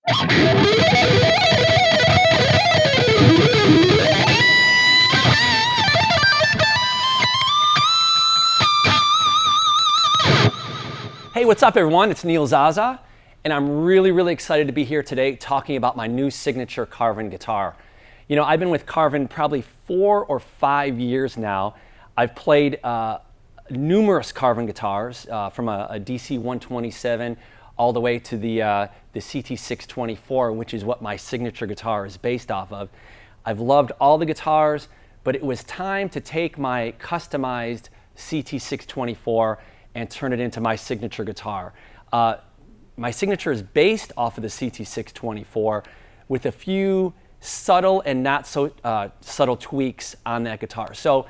Hey, what's up everyone? It's Zaza, and I'm really excited to be here today talking about my new signature Carvin guitar. You know, I've been with Carvin probably 4 or 5 years now. I've played numerous Carvin guitars, from a DC 127 all the way to the CT624, which is what my signature guitar is based off of. I've loved all the guitars, but it was time to take my customized CT624 and turn it into my signature guitar. My signature is based off of the CT624 with a few subtle and not so subtle tweaks on that guitar. So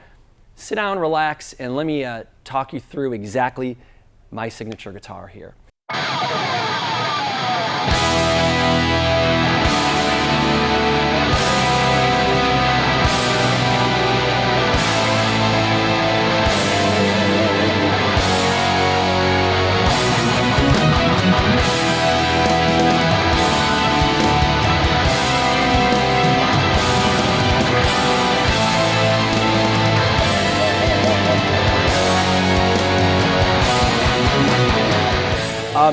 sit down, relax, and let me talk you through exactly my signature guitar here.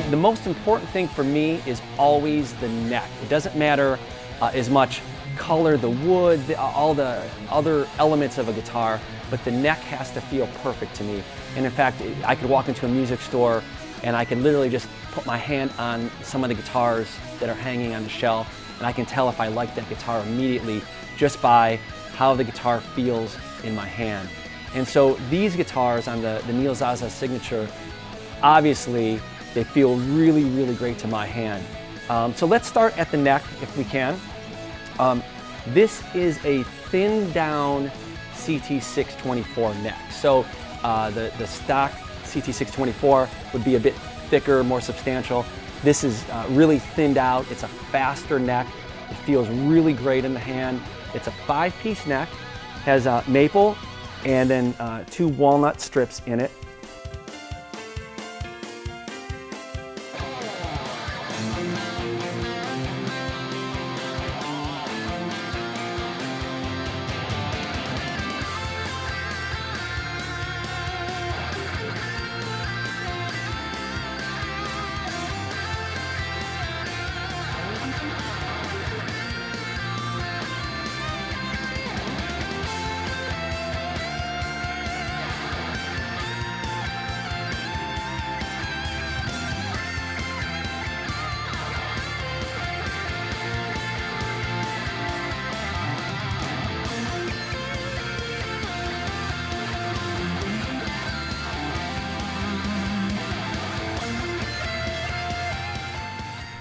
The most important thing for me is always the neck. It doesn't matter as much color, the wood, all the other elements of a guitar, but the neck has to feel perfect to me. And in fact, I could walk into a music store and I can literally just put my hand on some of the guitars that are hanging on the shelf, and I can tell if I like that guitar immediately just by how the guitar feels in my hand. And so these guitars on the Zaza signature, obviously, they feel really great to my hand. So let's start at the neck if we can. This is a thinned down CT624 neck. So the stock CT624 would be a bit thicker, more substantial. This is really thinned out. It's a faster neck. It feels really great in the hand. It's a 5-piece neck, has maple and then 2 walnut strips in it.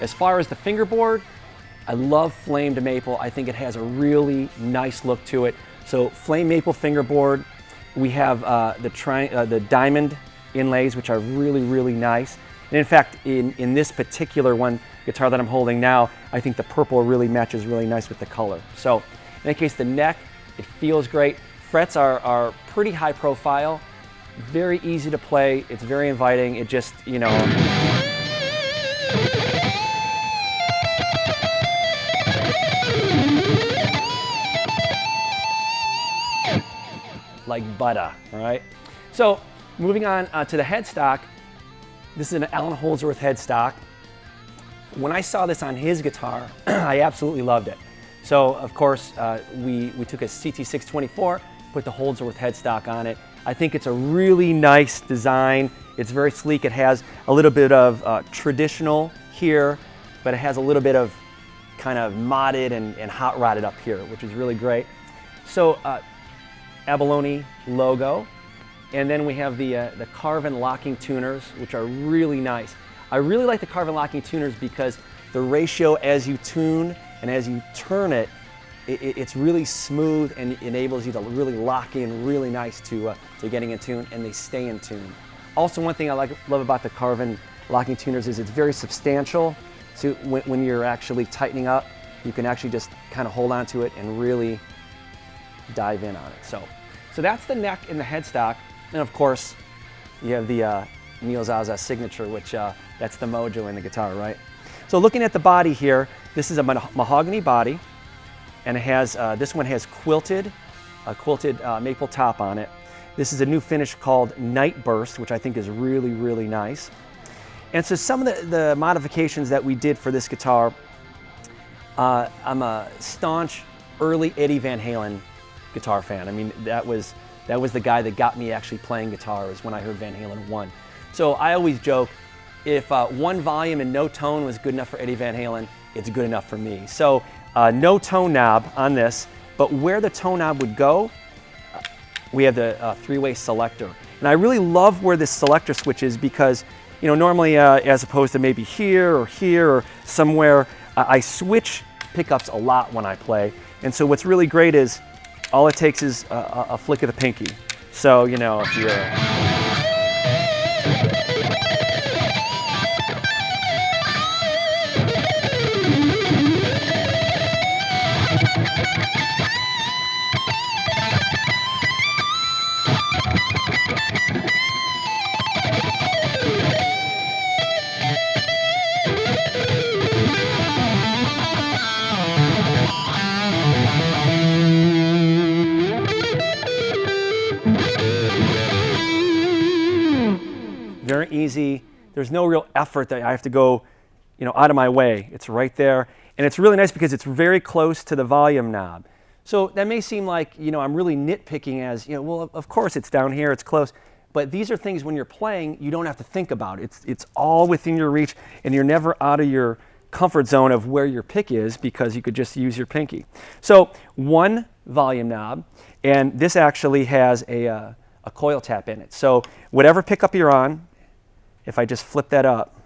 As far as the fingerboard, I love flamed maple. I think it has a really nice look to it. So flame maple fingerboard. We have the diamond inlays, which are really nice. And in fact, in this particular guitar that I'm holding now, I think the purple really matches really nice with the color. So in any case, the neck, it feels great. Frets are pretty high profile, very easy to play. It's very inviting. It just, you know, like butter, all right? So moving on to the headstock, this is an Allen Holdsworth headstock. When I saw this on his guitar, I absolutely loved it. So of course, we took a CT624, put the Holdsworth headstock on it. I think it's a really nice design. It's very sleek. It has a little bit of traditional here, but it has a little bit of kind of modded and hot rodded up here, which is really great. So abalone logo, and then we have the Carvin locking tuners, which are really nice. I really like the Carvin locking tuners because the ratio as you tune and as you turn it, it's really smooth and enables you to really lock in really nice to getting in tune, and they stay in tune. Also, one thing I love about the Carvin locking tuners is it's very substantial. So when you're actually tightening up, you can actually just kind of hold on to it and really dive in on it. So that's the neck and the headstock. And of course, you have the Zaza signature, which that's the mojo in the guitar, right? So looking at the body here, this is a mahogany body, and it has, this one has a quilted maple top on it. This is a new finish called Night Burst, which I think is really, really nice. And so some of the modifications that we did for this guitar, I'm a staunch early Eddie Van Halen guitar fan. I mean, that was the guy that got me actually playing guitar, is when I heard Van Halen 1. So I always joke, if one volume and no tone was good enough for Eddie Van Halen, it's good enough for me. So no tone knob on this, but where the tone knob would go, we have the three-way selector. And I really love where this selector switch is because, you know, normally as opposed to maybe here or somewhere, I switch pickups a lot when I play. And so what's really great is all it takes is a flick of the pinky. So, you know, if you're... Very easy. There's no real effort that I have to go, you know, out of my way. It's right there. And it's really nice because it's very close to the volume knob. So that may seem like, you know, I'm really nitpicking as, you know, well, of course it's down here, it's close. But these are things when you're playing, you don't have to think about. It's all within your reach, and you're never out of your comfort zone of where your pick is because you could just use your pinky. So one volume knob, and this actually has a coil tap in it. So whatever pickup you're on, if I just flip that up,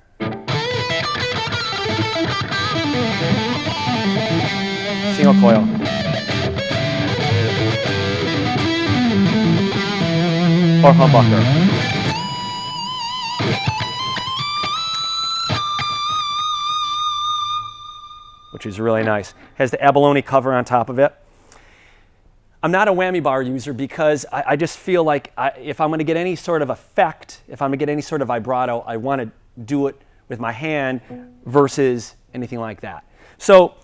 single coil. Or humbucker. Which is really nice. Has the abalone cover on top of it. I'm not a whammy bar user because I just feel like if I'm going to get any sort of effect, if I'm going to get any sort of vibrato, I want to do it with my hand versus anything like that. So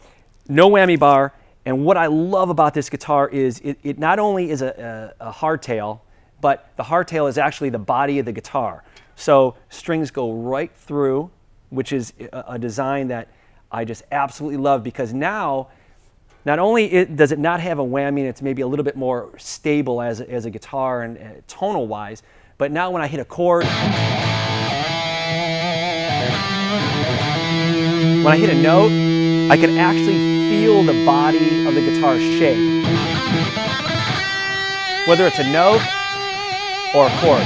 no whammy bar, and what I love about this guitar is it not only is a hardtail, but the hardtail is actually the body of the guitar. So strings go right through, which is a design that I just absolutely love because now, not only does it not have a whammy and it's maybe a little bit more stable as a guitar and tonal wise, but now when I hit a chord, when I hit a note, I can actually feel the body of the guitar shake. Whether it's a note or a chord.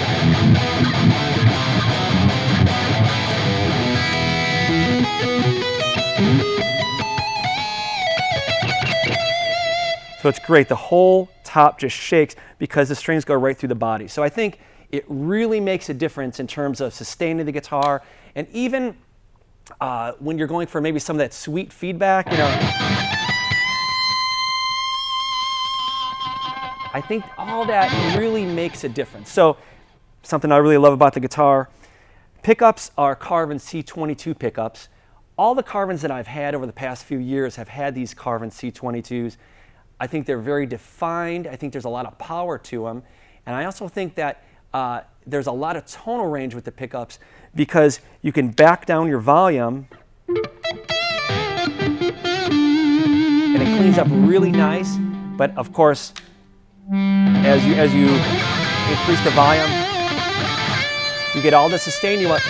So it's great. The whole top just shakes because the strings go right through the body. So I think it really makes a difference in terms of sustaining the guitar, and even when you're going for maybe some of that sweet feedback, you know. I think all that really makes a difference. So something I really love about the guitar, pickups are Carvin C22 pickups. All the Carvins that I've had over the past few years have had these Carvin C22s. I think they're very defined. I think there's a lot of power to them. And I also think that there's a lot of tonal range with the pickups because you can back down your volume and it cleans up really nice. But of course, as you increase the volume, you get all the sustain you want.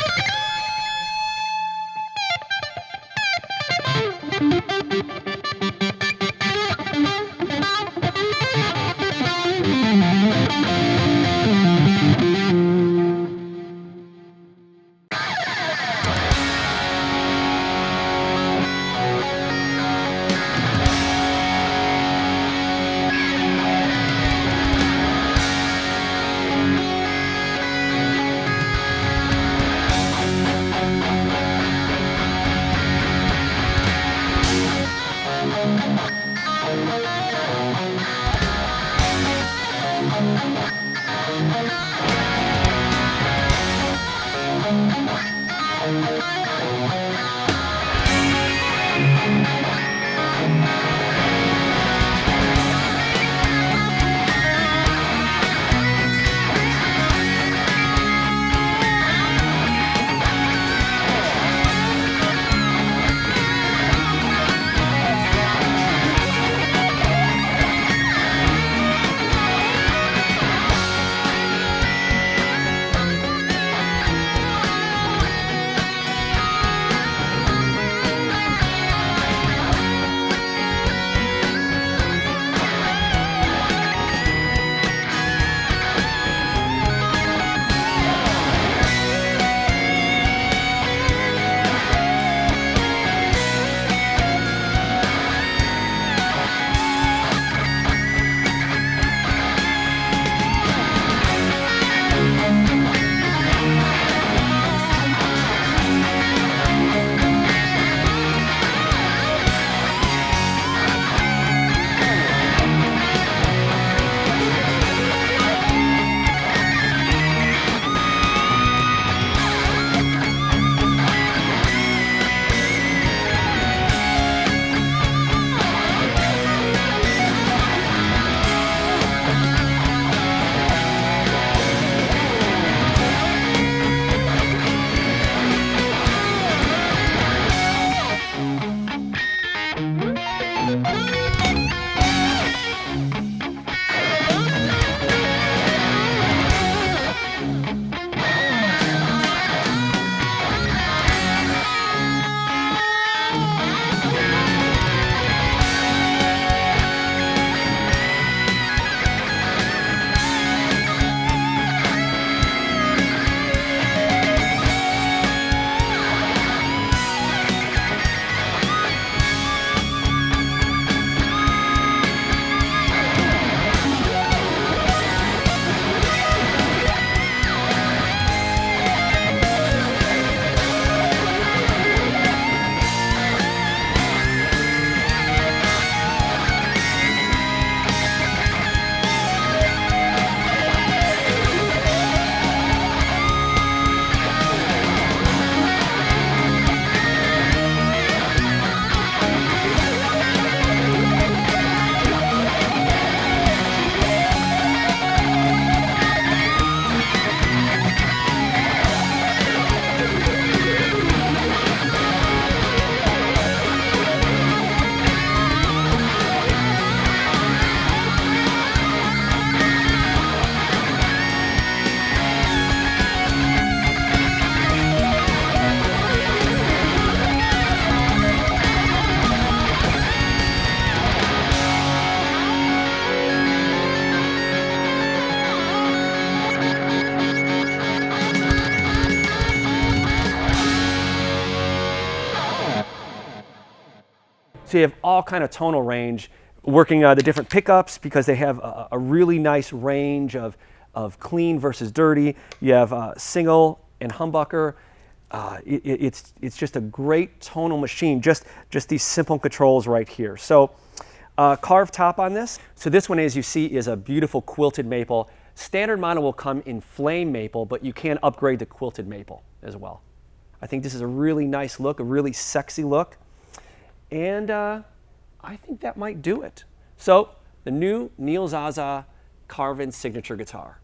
So you have all kind of tonal range, working the different pickups because they have a really nice range of clean versus dirty. You have single and humbucker. It's just a great tonal machine, just these simple controls right here. So carved top on this. So this one, as you see, is a beautiful quilted maple. Standard model will come in flame maple, but you can upgrade to quilted maple as well. I think this is a really nice look, a really sexy look. And I think that might do it. So the new Neil Zaza Carvin signature guitar.